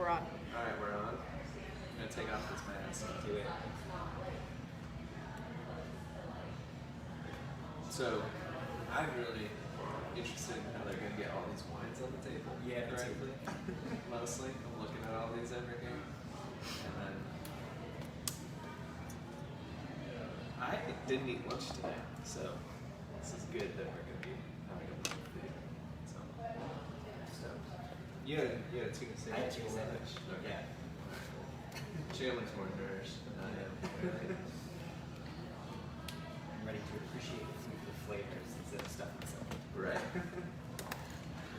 we're on. All right, we're on. I'm gonna take off this mask. Do it. So, I'm really interested in how they're gonna get all these wines on the table. Yeah, correctly. Mostly, I'm looking at all these over here, and then I didn't eat lunch today, so this is good that we're gonna be having a bunch of food. So, you had tuna sandwich. I had tuna sandwich. Okay. Yeah. Chandler's more nourished than I am. I'm ready to appreciate the food for flavors instead of stuff myself. Right.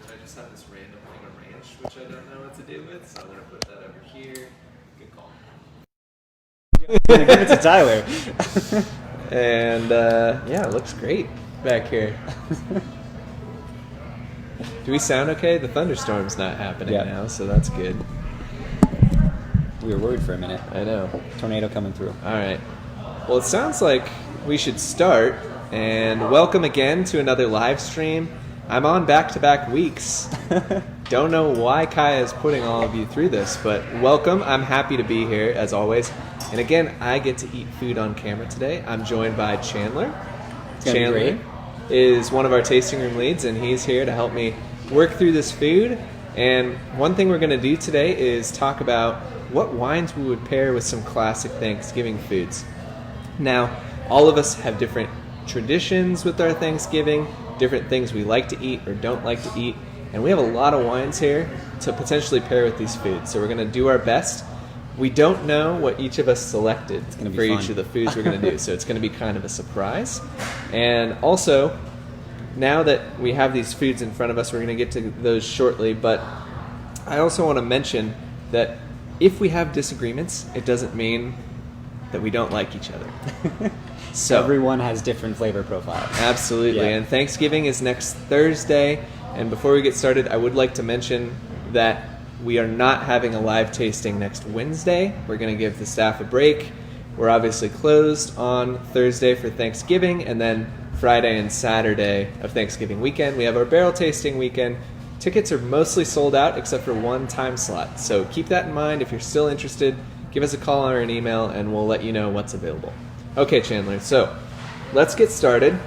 I just have this random thing of ranch, which I don't know what to do with, so I'm gonna put that over here. Good call. Give it to Tyler. And yeah, it looks great back here. Do we sound okay? The thunderstorm's not happening now, so that's good. We were worried for a minute. I know. Tornado coming through. All right. Well, it sounds like we should start. And welcome again to another live stream. I'm on back-to-back weeks. Don't know why Kaya is putting all of you through this, but welcome. I'm happy to be here, as always. And again, I get to eat food on camera today. I'm joined by Chandler. Chandler is one of our tasting room leads, and he's here to help me work through this food. And one thing we're going to do today is talk about what wines we would pair with some classic Thanksgiving foods. Now, all of us have different traditions with our Thanksgiving, different things we like to eat or don't like to eat, and we have a lot of wines here to potentially pair with these foods. So we're going to do our best. We don't know what each of us selected for each of the foods we're going to do, so it's going to be kind of a surprise. And also, now that we have these foods in front of us, we're going to get to those shortly, but I also want to mention that if we have disagreements, it doesn't mean that we don't like each other. So everyone has different flavor profiles. Absolutely. Yeah. And Thanksgiving is next Thursday. And before we get started, I would like to mention that we are not having a live tasting next Wednesday. We're going to give the staff a break. We're obviously closed on Thursday for Thanksgiving, and then Friday and Saturday of Thanksgiving weekend, we have our barrel tasting weekend. Tickets are mostly sold out except for one time slot. So keep that in mind. If you're still interested, give us a call or an email, and we'll let you know what's available. Okay, Chandler, so let's get started.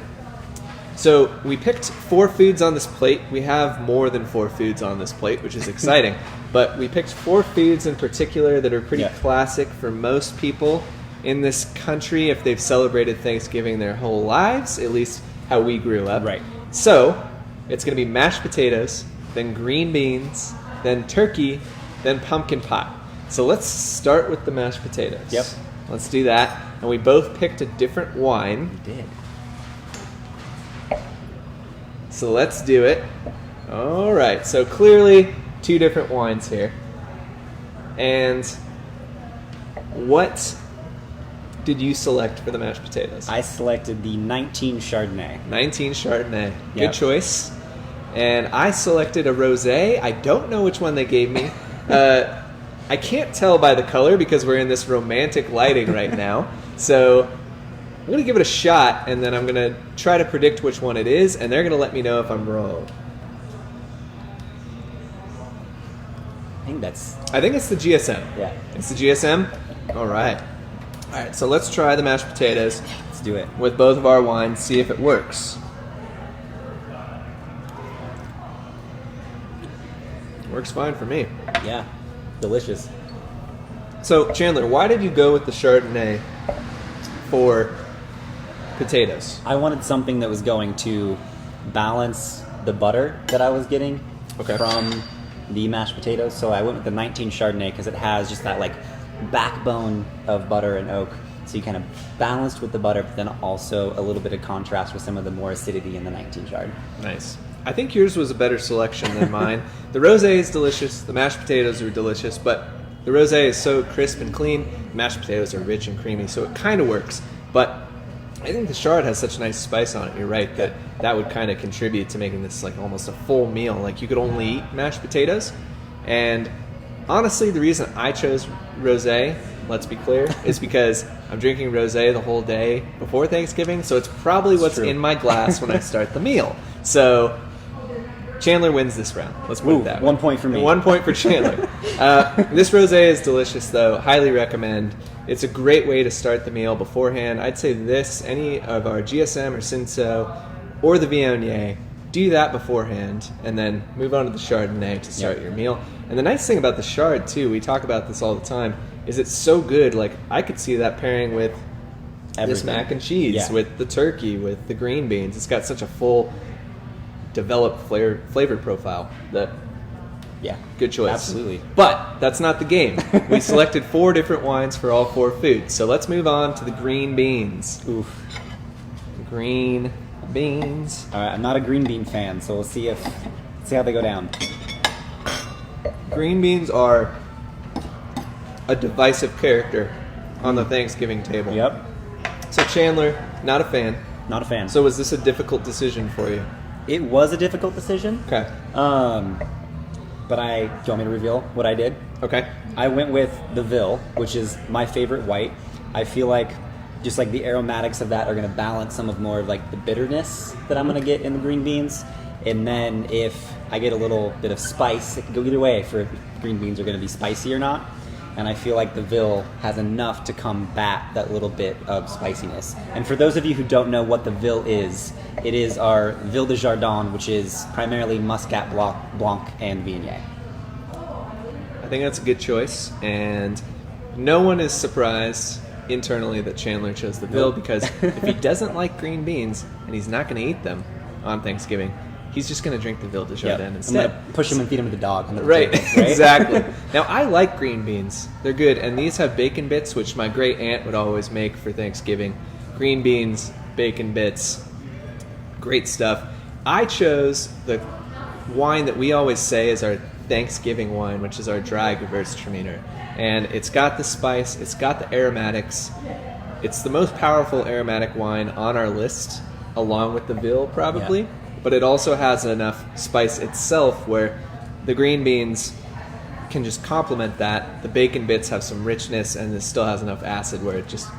So we picked 4 foods on this plate. We have more than 4 foods on this plate, which is exciting. But we picked 4 foods in particular that are pretty classic for most people in this country if they've celebrated Thanksgiving their whole lives, at least how we grew up. Right. So it's going to be mashed potatoes, then green beans, then turkey, then pumpkin pie. So let's start with the mashed potatoes. Yep. Let's do that. And we both picked a different wine. We did. So let's do it. All right. So clearly 2 different wines here. And what did you select for the mashed potatoes? I selected the 19 Chardonnay. 19 Chardonnay. Good Yep. choice. And I selected a rosé. I don't know which one they gave me. I can't tell by the color because we're in this romantic lighting right now. So I'm going to give it a shot, and then I'm going to try to predict which one it is, and they're going to let me know if I'm wrong. I think it's the GSM. Yeah. It's the GSM? All right. All right, so let's try the mashed potatoes Let's do it. with both of our wines, see if it works. Works fine for me. Yeah. Delicious. So, Chandler, why did you go with the Chardonnay for potatoes? I wanted something that was going to balance the butter that I was getting from the mashed potatoes. So I went with the 19 Chardonnay because it has just that like backbone of butter and oak. So you kind of balanced with the butter, but then also a little bit of contrast with some of the more acidity in the 19 Chard. Nice. I think yours was a better selection than mine. The rosé is delicious. The mashed potatoes are delicious, but the rosé is so crisp and clean. The mashed potatoes are rich and creamy, so it kind of works. But I think the Chard has such nice spice on it. You're right that would kind of contribute to making this like almost a full meal. Like you could only eat mashed potatoes. And honestly, the reason I chose rosé, let's be clear, is because I'm drinking rosé the whole day before Thanksgiving, so it's probably what's in my glass when I start the meal. So Chandler wins this round. Let's put it that way. 1 point for me. 1 point for Chandler. This rosé is delicious, though. Highly recommend. It's a great way to start the meal beforehand. I'd say this, any of our GSM or Cinsault or the Viognier, do that beforehand, and then move on to the Chardonnay to start your meal. And the nice thing about the Chard, too, we talk about this all the time, is it's so good. Like, I could see that pairing with this mac and cheese, with the turkey, with the green beans. It's got such a full, developed flavor profile that, good choice. Absolutely. But that's not the game. We selected 4 different wines for all 4 foods. So let's move on to the green beans. Oof. Green beans. All right, I'm not a green bean fan, so we'll see how they go down. Green beans are a divisive character on the Thanksgiving table. Yep. So Chandler, not a fan. Not a fan. So was this a difficult decision for you? It was a difficult decision. Okay. But do you want me to reveal what I did? Okay. I went with the Ville, which is my favorite white. I feel like just like the aromatics of that are going to balance some of more of like the bitterness that I'm going to get in the green beans. And then if I get a little bit of spice, it can go either way for if green beans are going to be spicy or not. And I feel like the Ville has enough to combat that little bit of spiciness. And for those of you who don't know what the Ville is, it is our Ville de Jardin, which is primarily Muscat Blanc and Viognier. I think that's a good choice, and no one is surprised internally that Chandler chose the Ville because if he doesn't like green beans and he's not going to eat them on Thanksgiving, he's just going to drink the Ville de Jardin instead. I'm going to push him and feed him to the dog. Right, exactly. Now, I like green beans. They're good, and these have bacon bits, which my great aunt would always make for Thanksgiving. Green beans, bacon bits, great stuff. I chose the wine that we always say is our Thanksgiving wine, which is our dry Gewürztraminer. And it's got the spice, it's got the aromatics. It's the most powerful aromatic wine on our list, along with the Ville, probably. Yeah. But it also has enough spice itself where the green beans can just complement that. The bacon bits have some richness, and it still has enough acid where it's just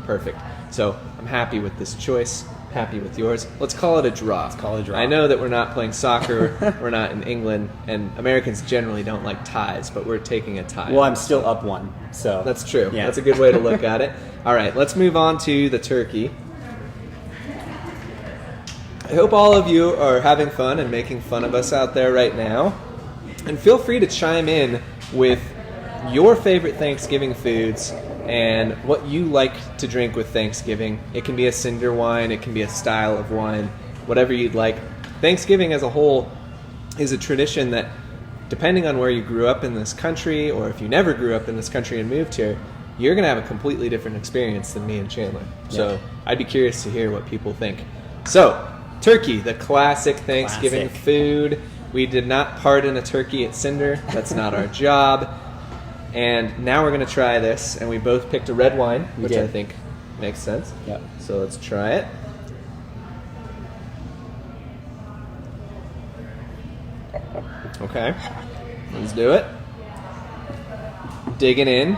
perfect. So I'm happy with this choice. Happy with yours. Let's call it a draw. Let's call it a draw. I know that we're not playing soccer, we're not in England, and Americans generally don't like ties, but we're taking a tie. Well, I'm still up 1, so... That's true. Yeah. That's a good way to look at it. All right, let's move on to the turkey. I hope all of you are having fun and making fun of us out there right now. And feel free to chime in with your favorite Thanksgiving foods and what you like to drink with Thanksgiving. It can be a cinder wine, it can be a style of wine, whatever you'd like. Thanksgiving as a whole is a tradition that, depending on where you grew up in this country, or if you never grew up in this country and moved here, you're going to have a completely different experience than me and Chandler. Yeah. So I'd be curious to hear what people think. So, turkey, the classic Thanksgiving food. We did not pardon a turkey at Cinder. That's not our job. And now we're going to try this, and we both picked a red wine, which I think makes sense. Yep. So let's try it. Okay, let's do it. Digging in.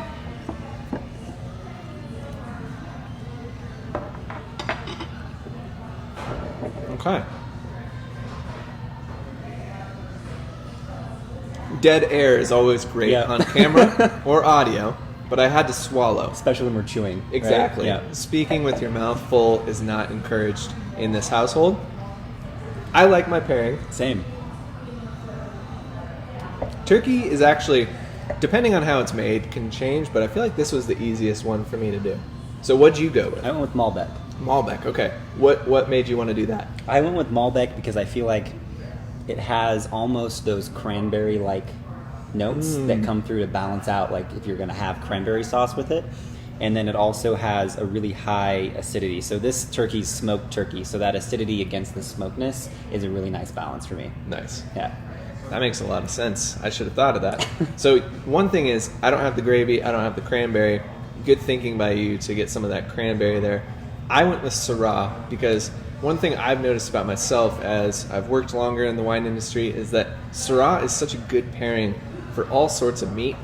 Okay. Dead air is always great on camera or audio, but I had to swallow. Especially when we're chewing. Exactly. Right? Yeah. Speaking with your mouth full is not encouraged in this household. I like my pairing. Same. Turkey is actually, depending on how it's made, can change, but I feel like this was the easiest one for me to do. So what'd you go with? I went with Malbec. Malbec, okay. What made you want to do that? I went with Malbec because I feel like it has almost those cranberry-like notes that come through to balance out, like if you're going to have cranberry sauce with it. And then it also has a really high acidity. So this turkey's smoked turkey, so that acidity against the smokeness is a really nice balance for me. Nice. Yeah. That makes a lot of sense. I should have thought of that. So one thing is, I don't have the gravy, I don't have the cranberry. Good thinking by you to get some of that cranberry there. I went with Syrah because one thing I've noticed about myself as I've worked longer in the wine industry is that Syrah is such a good pairing for all sorts of meat.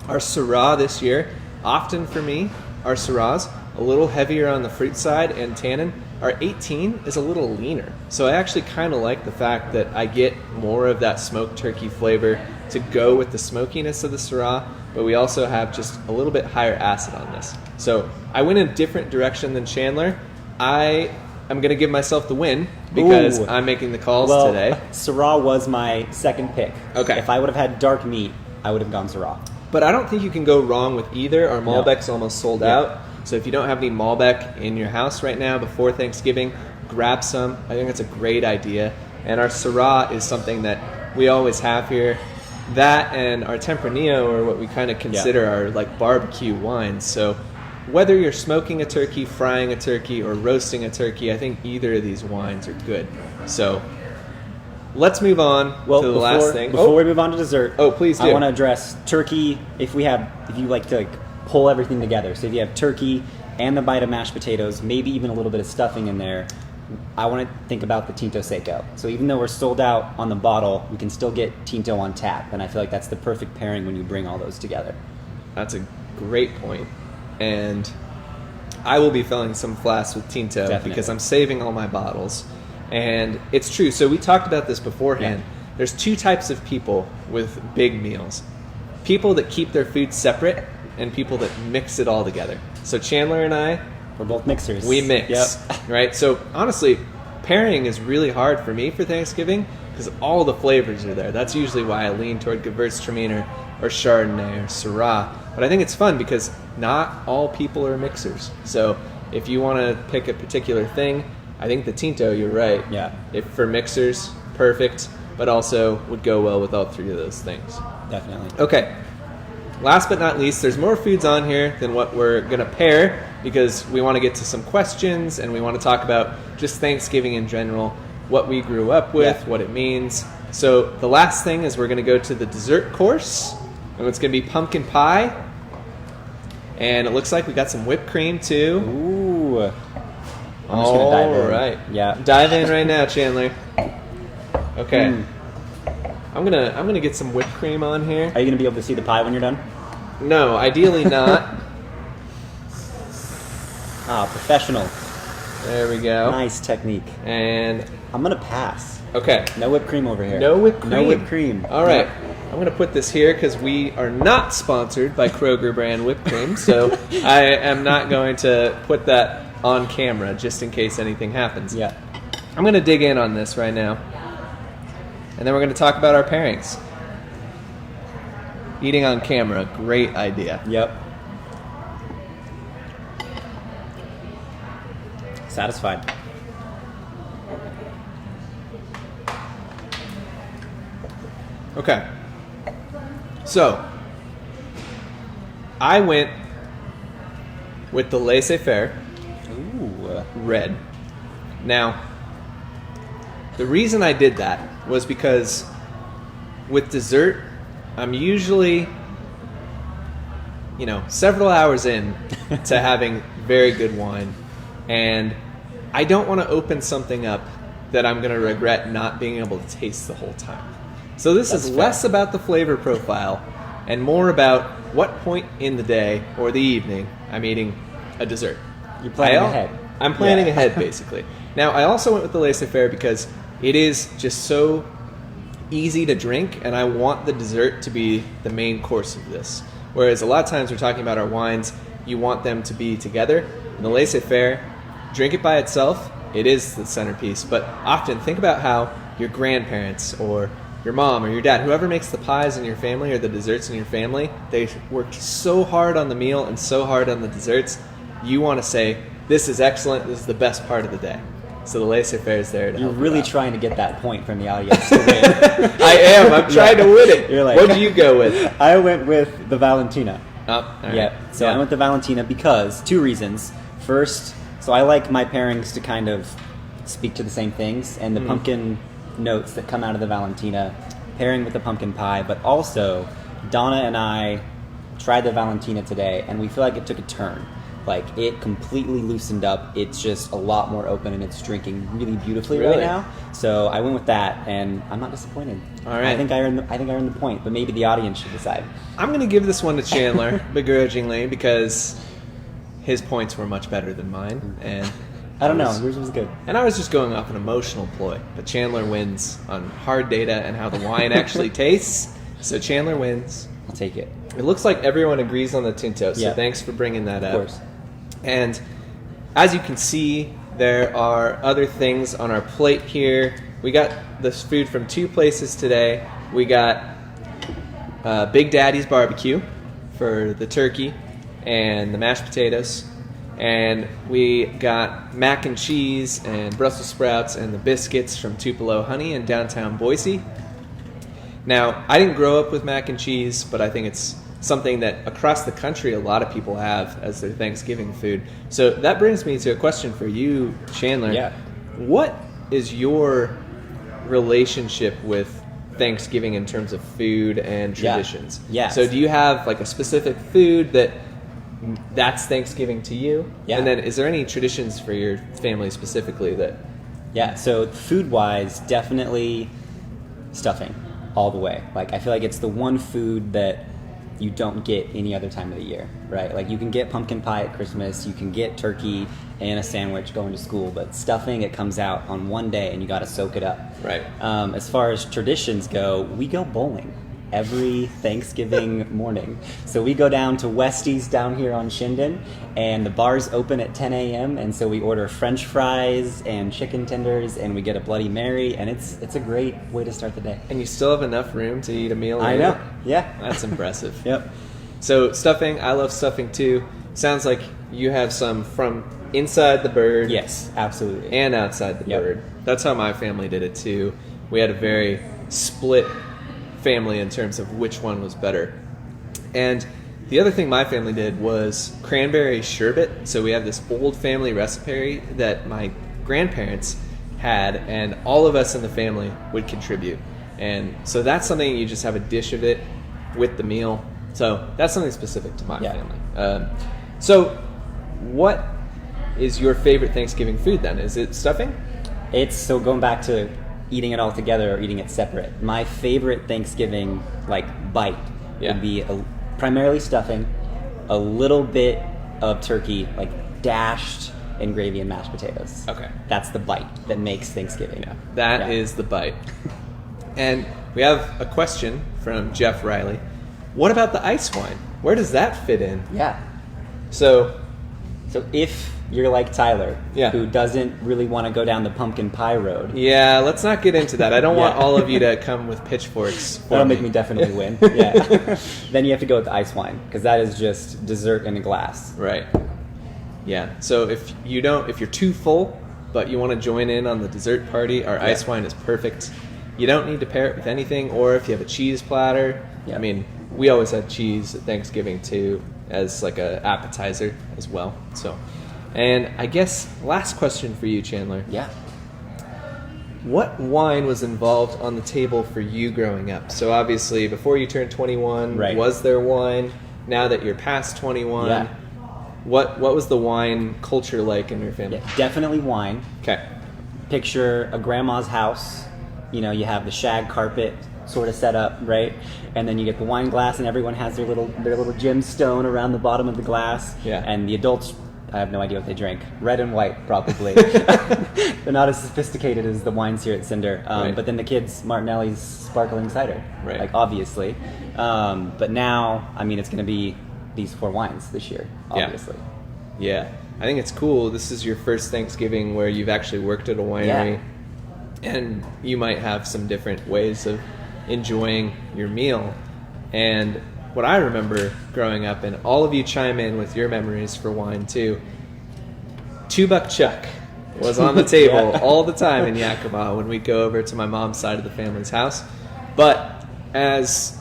Our Syrah this year, often for me, our Syrahs, a little heavier on the fruit side and tannin, our 18 is a little leaner. So I actually kind of like the fact that I get more of that smoked turkey flavor to go with the smokiness of the Syrah, but we also have just a little bit higher acid on this. So I went in a different direction than Chandler. I'm going to give myself the win because I'm making the calls today. Syrah was my second pick. Okay. If I would have had dark meat, I would have gone Syrah. But I don't think you can go wrong with either. Our Malbec's almost sold out. So if you don't have any Malbec in your house right now before Thanksgiving, grab some. I think it's a great idea. And our Syrah is something that we always have here. That and our Tempranillo are what we kind of consider our like barbecue wines. So whether you're smoking a turkey, frying a turkey, or roasting a turkey, I think either of these wines are good. So let's move on to the last thing. Before we move on to dessert, please do. I want to address turkey. If you like to pull everything together, so if you have turkey and the bite of mashed potatoes, maybe even a little bit of stuffing in there, I want to think about the Tinto Seco. So even though we're sold out on the bottle, we can still get Tinto on tap, and I feel like that's the perfect pairing when you bring all those together. That's a great point. And I will be filling some flasks with Tinto because I'm saving all my bottles. And it's true. So we talked about this beforehand. Yeah. There's two types of people with big meals. People that keep their food separate and people that mix it all together. So Chandler and I, we're both mixers. We mix, right? So honestly, pairing is really hard for me for Thanksgiving because all the flavors are there. That's usually why I lean toward Gewürztraminer or Chardonnay or Syrah. But I think it's fun because not all people are mixers. So if you want to pick a particular thing, I think the Tinto, you're right. Yeah. If for mixers, perfect, but also would go well with all three of those things. Definitely. Okay. Last but not least, there's more foods on here than what we're going to pair because we want to get to some questions and we want to talk about just Thanksgiving in general, what we grew up with, what it means. So the last thing is we're going to go to the dessert course, and it's going to be pumpkin pie. And it looks like we got some whipped cream too. Ooh. I'm just going to dive in. Right. Yeah. Dive in right now, Chandler. Okay. I'm gonna get some whipped cream on here. Are you gonna be able to see the pie when you're done? No, ideally not. Professional. There we go. Nice technique. And I'm gonna pass. Okay. No whipped cream over here. No whipped cream. No whipped cream. All right. I'm gonna put this here because we are not sponsored by Kroger brand whipped cream, so I am not going to put that on camera just in case anything happens. Yeah. I'm gonna dig in on this right now. And then we're going to talk about our pairings. Eating on camera, great idea. Yep. Satisfied. Okay. So, I went with the laissez-faire red. Now, the reason I did that was because with dessert, I'm usually, several hours in to having very good wine. And I don't want to open something up that I'm going to regret not being able to taste the whole time. So this is less about the flavor profile and more about what point in the day or the evening I'm eating a dessert. You're planning ahead. I'm planning ahead, basically. Now, I also went with the laissez-faire because it is just so easy to drink, and I want the dessert to be the main course of this. Whereas a lot of times we're talking about our wines, you want them to be together. In the laissez-faire, drink it by itself, it is the centerpiece. But often think about how your grandparents or your mom or your dad, whoever makes the pies in your family or the desserts in your family, they worked so hard on the meal and so hard on the desserts. You want to say, this is excellent, this is the best part of the day. So the laissez-faire is there to You're help really trying to get that point from the audience to win. I am. I'm trying to win it. You're like, what do you go with? I went with the Valentina. Oh, all right. Yeah. So I went with the Valentina because two reasons. First, so I like my pairings to kind of speak to the same things, and the pumpkin notes that come out of the Valentina pairing with the pumpkin pie. But also, Donna and I tried the Valentina today, and we feel like it took a turn. Like, it completely loosened up. It's just a lot more open, and it's drinking really beautifully right now. So I went with that, and I'm not disappointed. All right. I think I earned the point, but maybe the audience should decide. I'm going to give this one to Chandler, begrudgingly, because his points were much better than mine. And I don't know. Yours was good. And I was just going off an emotional ploy. But Chandler wins on hard data and how the wine actually tastes. So Chandler wins. I'll take it. It looks like everyone agrees on the Tinto, so thanks for bringing that up. Of course. And as you can see, there are other things on our plate here. We got this food from 2 places today. We got Big Daddy's Barbecue for the turkey and the mashed potatoes. And we got mac and cheese and Brussels sprouts and the biscuits from Tupelo Honey in downtown Boise. Now, I didn't grow up with mac and cheese, but I think it's something that across the country a lot of people have as their Thanksgiving food. So that brings me to a question for you, Chandler. Yeah. What is your relationship with Thanksgiving in terms of food and traditions? Yeah. So do you have like a specific food that's Thanksgiving to you? Yeah. And then is there any traditions for your family specifically that... Yeah, so food-wise, definitely stuffing all the way. Like, I feel like it's the one food that you don't get any other time of the year, right? Like, you can get pumpkin pie at Christmas, you can get turkey and a sandwich going to school, but stuffing, it comes out on one day and you got to soak it up. Right. As far as traditions go, we go bowling every Thanksgiving morning. So we go down to Westie's down here on Shinden, and the bars open at 10 a.m. And so we order French fries and chicken tenders, and we get a Bloody Mary, and it's a great way to start the day. And you still have enough room to eat a meal I later? know, yeah. That's impressive. Yep. So stuffing, I love stuffing too. Sounds like you have some from inside the bird. Yes, absolutely. And outside the bird. That's how my family did it too. We had a very split family in terms of which one was better. And the other thing my family did was cranberry sherbet. So we have this old family recipe that my grandparents had, and all of us in the family would contribute. And so that's something, you just have a dish of it with the meal. So that's something specific to my family. So what is your favorite Thanksgiving food then? Is it stuffing? So going back to eating it all together or eating it separate. My favorite Thanksgiving bite would be primarily stuffing, a little bit of turkey, dashed in gravy and mashed potatoes. Okay. That's the bite that makes Thanksgiving. Yeah, that is the bite. And we have a question from Jeff Riley. What about the ice wine? Where does that fit in? Yeah. So if you're like Tyler, who doesn't really want to go down the pumpkin pie road. Yeah, let's not get into that. I don't want all of you to come with pitchforks. That'll make me definitely win. Yeah. Then you have to go with the ice wine, because that is just dessert in a glass. Right. Yeah. So if you're too full, but you want to join in on the dessert party, our ice wine is perfect. You don't need to pair it with anything, or if you have a cheese platter. I mean, we always have cheese at Thanksgiving too, as like a appetizer as well. So. And I guess last question for you, Chandler. Yeah. What wine was involved on the table for you growing up? So obviously, before you turned 21, was there wine? Now that you're past 21, what was the wine culture like in your family? Yeah, definitely wine. Okay. Picture a grandma's house. You know, you have the shag carpet sort of set up, right? And then you get the wine glass, and everyone has their little gemstone around the bottom of the glass. Yeah. And the adults, I have no idea what they drink. Red and white, probably. They're not as sophisticated as the wines here at Cinder. But then the kids, Martinelli's sparkling cider, obviously. But now, I mean, it's going to be these 4 wines this year, obviously. Yeah. I think it's cool. This is your first Thanksgiving where you've actually worked at a winery. And you might have some different ways of enjoying your meal. And what I remember growing up, and all of you chime in with your memories for wine too, 2 Buck Chuck was on the table all the time in Yakima when we'd go over to my mom's side of the family's house. But as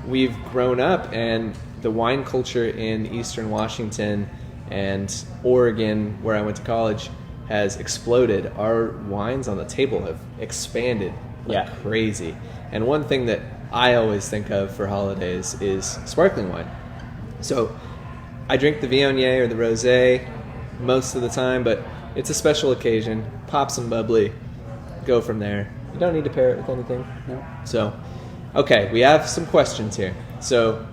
we've grown up and the wine culture in Eastern Washington and Oregon, where I went to college, has exploded, our wines on the table have expanded like crazy. And one thing that I always think of for holidays is sparkling wine. So I drink the Viognier or the Rosé most of the time, but it's a special occasion. Pop some bubbly, go from there. You don't need to pair it with anything. No. So, okay, we have some questions here. So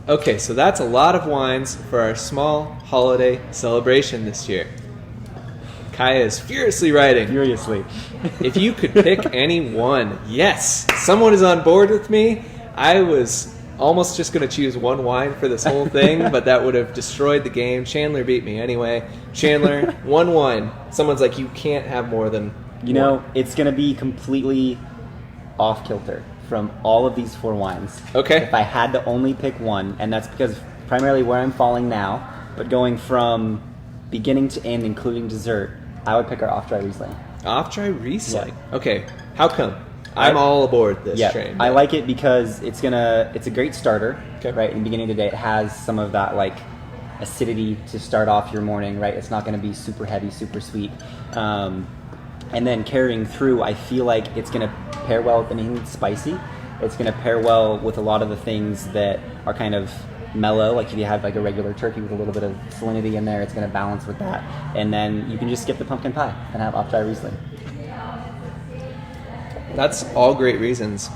that's a lot of wines for our small holiday celebration this year. Kaya is furiously writing. Furiously. If you could pick any one, yes, someone is on board with me. I was almost just going to choose one wine for this whole thing, but that would have destroyed the game. Chandler beat me anyway. Chandler, one wine. Someone's like, you can't have more than You know, it's going to be completely off kilter from all of these 4 wines. Okay. If I had to only pick one, and that's because primarily where I'm falling now, but going from beginning to end, including dessert, I would pick our off-dry Riesling. Off-dry Riesling. Yeah. Okay, how come? I'm all aboard this train. I like it because it's a great starter. Okay. Right in the beginning of the day, it has some of that like acidity to start off your morning. Right, it's not going to be super heavy, super sweet. And then carrying through, I feel like it's going to pair well with anything that's spicy. It's going to pair well with a lot of the things that are kind of mellow. Like if you have like a regular turkey with a little bit of salinity in there, it's going to balance with that. And then you can just skip the pumpkin pie and have off-dry Riesling. That's all great reasons.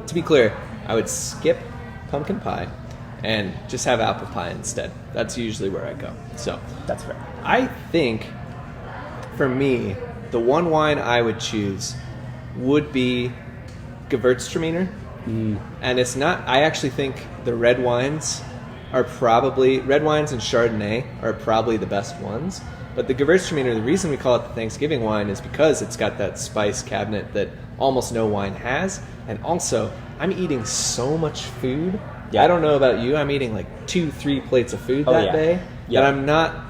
To be clear, I would skip pumpkin pie and just have apple pie instead. That's usually where I go. So That's fair. I think for me, the one wine I would choose would be Gewürztraminer. And it's not, I actually think the red wines and Chardonnay are probably the best ones. But the Gewürztraminer, the reason we call it the Thanksgiving wine is because it's got that spice cabinet that almost no wine has. And also, I'm eating so much food. Yeah. I don't know about you, I'm eating like 2-3 plates of food that day. Yeah. That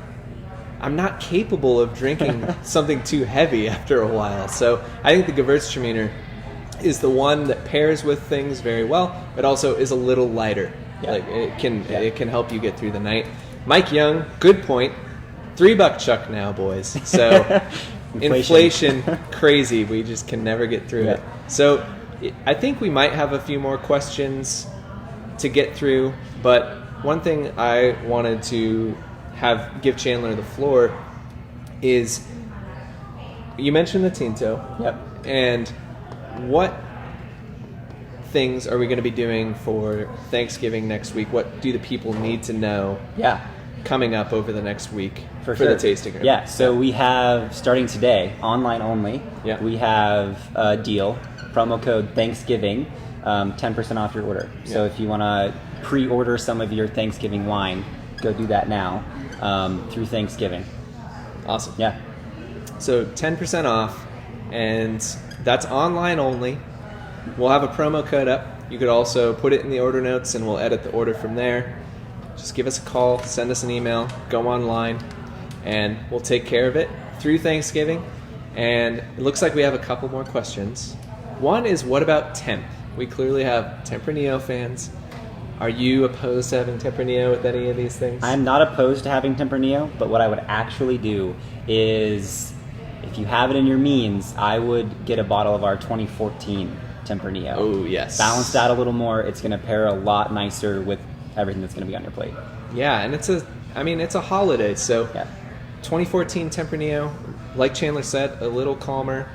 I'm not capable of drinking something too heavy after a while. So I think the Gewürztraminer is the one that pairs with things very well, but also is a little lighter. Yeah. Like it can help you get through the night. Mike Young, good point. $3 chuck now, boys. So inflation crazy. We just can never get through it. So I think we might have a few more questions to get through, but one thing I wanted to give Chandler the floor is, you mentioned the Tinto. Yep. And what things are we going to be doing for Thanksgiving next week? What do the people need to know coming up over the next week for the tasting room? Yeah, so we have, starting today, online only, we have a deal, promo code Thanksgiving, 10% off your order. So if you want to pre-order some of your Thanksgiving wine, go do that now through Thanksgiving. Awesome. Yeah. So 10% off, and that's online only. We'll have a promo code up. You could also put it in the order notes, and we'll edit the order from there. Just give us a call, send us an email, go online, and we'll take care of it through Thanksgiving. And it looks like we have a couple more questions. One is, what about temp? We clearly have Tempranillo fans. Are you opposed to having Tempranillo with any of these things? I'm not opposed to having Tempranillo, but what I would actually do is, if you have it in your means, I would get a bottle of our 2014 Tempranillo. Oh, yes. Balance that a little more. It's going to pair a lot nicer with everything that's going to be on your plate. Yeah, and it's a holiday, so 2014 Tempranillo, like Chandler said, a little calmer.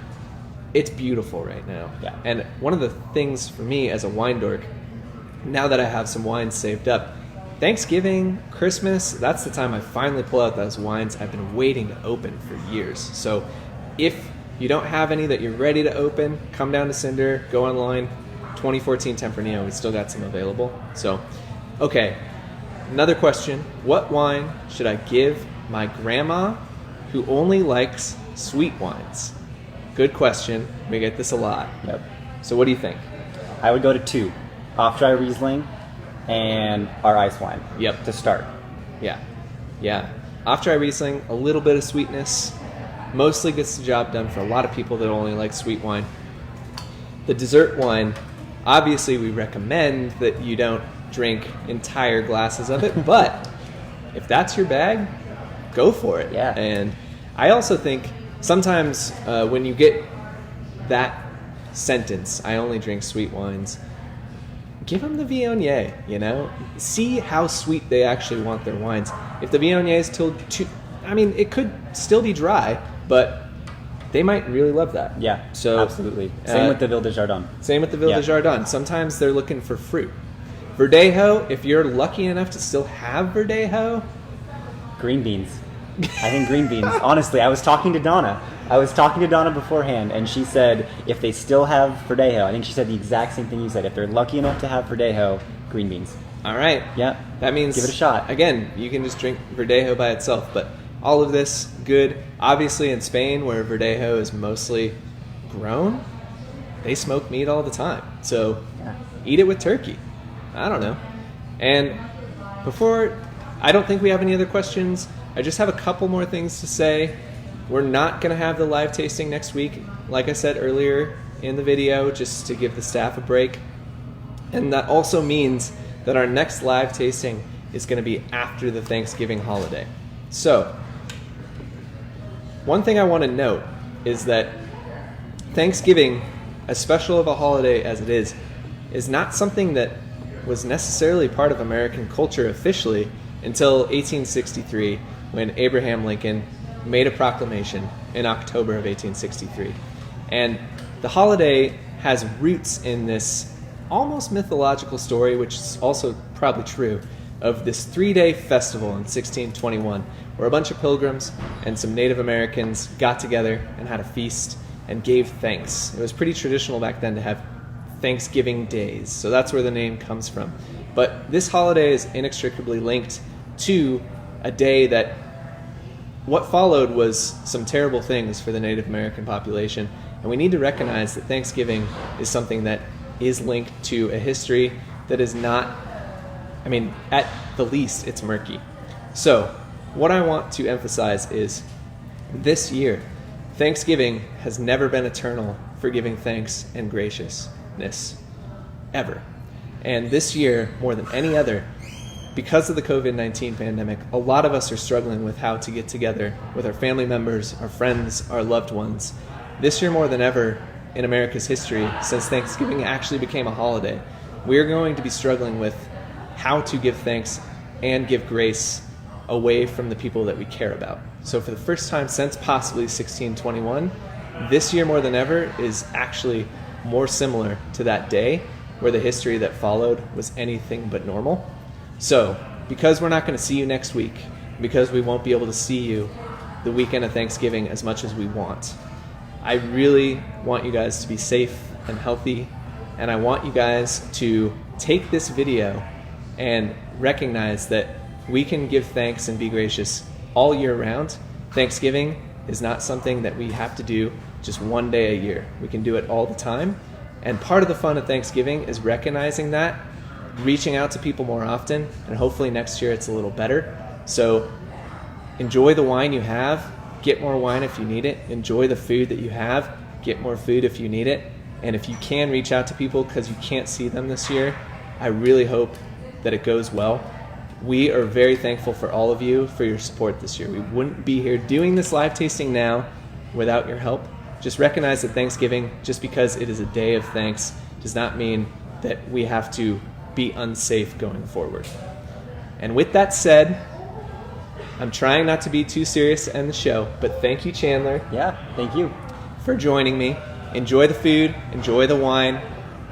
It's beautiful right now. Yeah. And one of the things for me as a wine dork, now that I have some wines saved up, Thanksgiving, Christmas, that's the time I finally pull out those wines I've been waiting to open for years. So if you don't have any that you're ready to open, come down to Cinder, go online, 2014 Tempranillo, we still got some available. So, okay, another question. What wine should I give my grandma who only likes sweet wines? Good question. We get this a lot. Yep. So what do you think? I would go to 2. Off-dry Riesling and our ice wine. Yep. To start. Yeah. Off-dry Riesling, a little bit of sweetness. Mostly gets the job done for a lot of people that only like sweet wine. The dessert wine, obviously we recommend that you don't drink entire glasses of it, but if that's your bag, go for it. Yeah. And I also think sometimes when you get that sentence, I only drink sweet wines, give them the Viognier, See how sweet they actually want their wines. If the Viognier is still it could still be dry, but they might really love that. Yeah, so absolutely. Same with the Ville de Jardin. Same with the Ville de Jardin. Sometimes they're looking for fruit. Verdejo, if you're lucky enough to still have Verdejo. Green beans. I think green beans. Honestly, I was talking to Donna. Beforehand, and she said if they still have Verdejo, I think she said the exact same thing you said. If they're lucky enough to have Verdejo, green beans. All right. Yeah. That means give it a shot. Again, you can just drink Verdejo by itself, but all of this good. Obviously, in Spain, where Verdejo is mostly grown, they smoke meat all the time. So eat it with turkey. I don't know. And I don't think we have any other questions. I just have a couple more things to say. We're not going to have the live tasting next week, like I said earlier in the video, just to give the staff a break. And that also means that our next live tasting is going to be after the Thanksgiving holiday. So, one thing I want to note is that Thanksgiving, as special of a holiday as it is not something that was necessarily part of American culture officially until 1863, when Abraham Lincoln made a proclamation in October of 1863. And the holiday has roots in this almost mythological story, which is also probably true, of this 3-day festival in 1621, where a bunch of pilgrims and some Native Americans got together and had a feast and gave thanks. It was pretty traditional back then to have Thanksgiving days, so that's where the name comes from. But this holiday is inextricably linked to a day that what followed was some terrible things for the Native American population, and we need to recognize that Thanksgiving is something that is linked to a history that is not, at the least, it's murky. So, what I want to emphasize is this year, Thanksgiving has never been eternal for giving thanks and graciousness, ever. And this year, more than any other, because of the COVID-19 pandemic, a lot of us are struggling with how to get together with our family members, our friends, our loved ones. This year more than ever in America's history, since Thanksgiving actually became a holiday, we're going to be struggling with how to give thanks and give grace away from the people that we care about. So for the first time since possibly 1621, this year more than ever is actually more similar to that day where the history that followed was anything but normal. So, because we're not going to see you next week, because we won't be able to see you the weekend of Thanksgiving as much as we want, I really want you guys to be safe and healthy, and I want you guys to take this video and recognize that we can give thanks and be gracious all year round. Thanksgiving is not something that we have to do just one day a year. We can do it all the time, and part of the fun of Thanksgiving is recognizing that, reaching out to people more often, and hopefully next year it's a little better. So enjoy the wine you have, get more wine if you need it, enjoy the food that you have, get more food if you need it, and if you can reach out to people because you can't see them this year, I really hope that it goes well. We are very thankful for all of you for your support this year. We wouldn't be here doing this live tasting now without your help. Just recognize that Thanksgiving, just because it is a day of thanks, does not mean that we have to be unsafe going forward. And with that said, I'm trying not to be too serious to end the show, but thank you, Chandler. Yeah, thank you for joining me. Enjoy the food, enjoy the wine,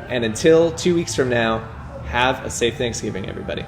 and until 2 weeks from now, have a safe Thanksgiving, everybody.